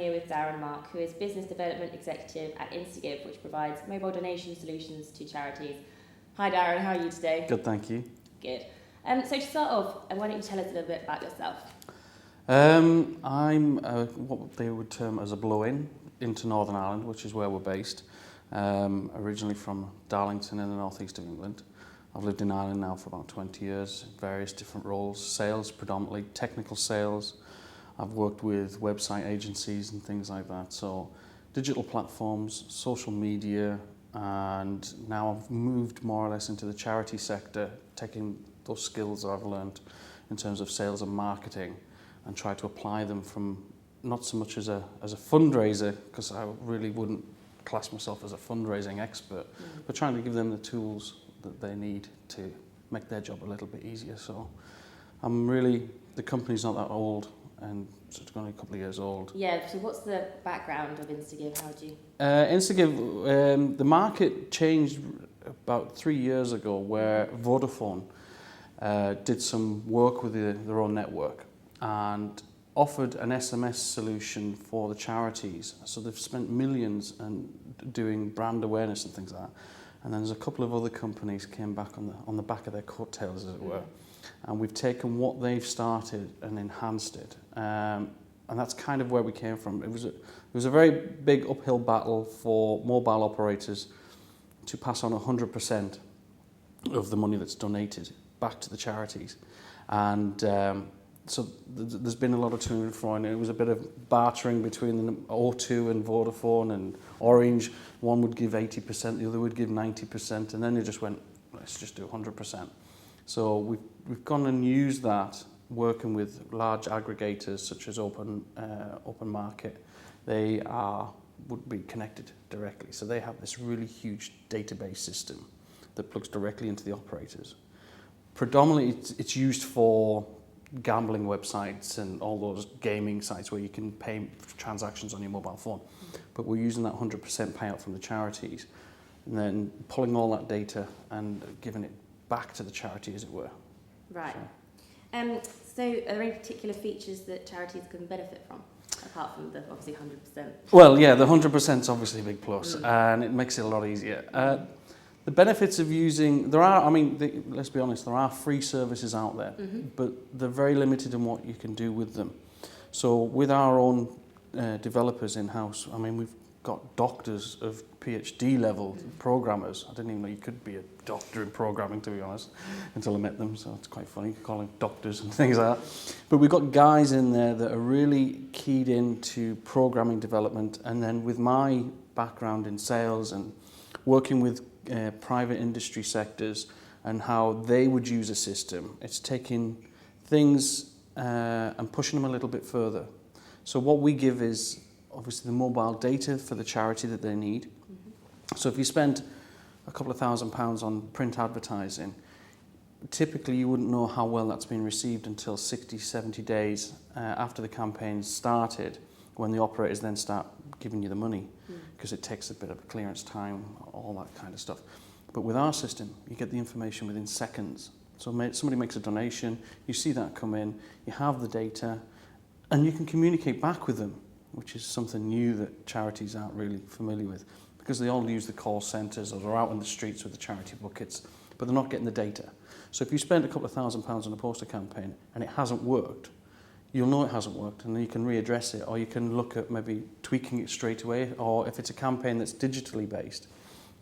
here with Darron Mark, who is Business Development Executive at instaGiv, which provides mobile donation solutions to charities. Hi Darron, how are you today? Good, thank you. Good. So to start off, why don't you tell us a little bit about yourself? I'm what they would term as a blow-in into Northern Ireland, which is where we're based. Originally from Darlington in the northeast of England. I've lived in Ireland now for about 20 years, various different roles, sales predominantly, technical sales. I've worked with website agencies and things like that, so digital platforms, social media, and now I've moved more or less into the charity sector, taking those skills that I've learned in terms of sales and marketing and try to apply them from not so much as a fundraiser, because I really wouldn't class myself as a fundraising expert, but trying to give them the tools that they need to make their job a little bit easier. So the company's not that old, and so it's only a couple of years old. Yeah, so what's the background of instaGiv? How do you... instaGiv, the market changed about 3 years ago where Vodafone did some work with their own network and offered an SMS solution for the charities. So they've spent millions and doing brand awareness and things like that. And then there's a couple of other companies came back on the back of their coattails, as it were. And we've taken what they've started and enhanced it. And that's kind of where we came from. It was a very big uphill battle for mobile operators to pass on 100% of the money that's donated back to the charities. And so there's been a lot of to and fro, and it was a bit of bartering between the O2 and Vodafone and Orange. One would give 80%, the other would give 90%, and then they just went, let's just do 100%. So we've gone and used that, working with large aggregators such as Open Market. They would be connected directly, so they have this really huge database system that plugs directly into the operators. Predominantly, it's used for gambling websites and all those gaming sites where you can pay for transactions on your mobile phone. But we're using that 100% payout from the charities and then pulling all that data and giving it back to the charity, as it were. Right. So are there any particular features that charities can benefit from, apart from the obviously 100%? Well, yeah, the 100% is obviously a big plus, and it makes it a lot easier. The benefits of using, let's be honest, there are free services out there, but they're very limited in what you can do with them. So with our own developers in-house, we've got doctors of PhD level programmers. I didn't even know you could be a doctor in programming, to be honest, until I met them, so it's quite funny calling doctors and things like that. But we've got guys in there that are really keyed into programming development, and then with my background in sales and working with private industry sectors and how they would use a system. It's taking things and pushing them a little bit further. So what we give is obviously the mobile data for the charity that they need. So if you spend a couple of £1,000 on print advertising, typically you wouldn't know how well that's been received until 60, 70 days after the campaign started, when the operators then start giving you the money, because it takes a bit of clearance time, all that kind of stuff. But with our system, you get the information within seconds. So somebody makes a donation, you see that come in, you have the data, and you can communicate back with them, which is something new that charities aren't really familiar with, because they all use the call centres or they're out in the streets with the charity buckets, but they're not getting the data. So if you spend a couple of £1,000 on a poster campaign and it hasn't worked, you'll know it hasn't worked, and then you can readdress it, or you can look at maybe tweaking it straight away, or if it's a campaign that's digitally based,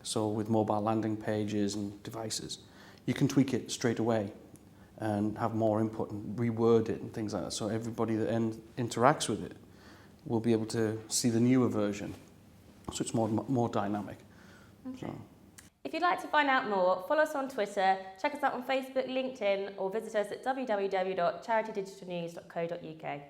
so with mobile landing pages and devices, you can tweak it straight away and have more input and reword it and things like that, so everybody that interacts with it will be able to see the newer version, so it's more dynamic. Okay. So. If you'd like to find out more, follow us on Twitter, check us out on Facebook, LinkedIn, or visit us at www.charitydigitalnews.co.uk.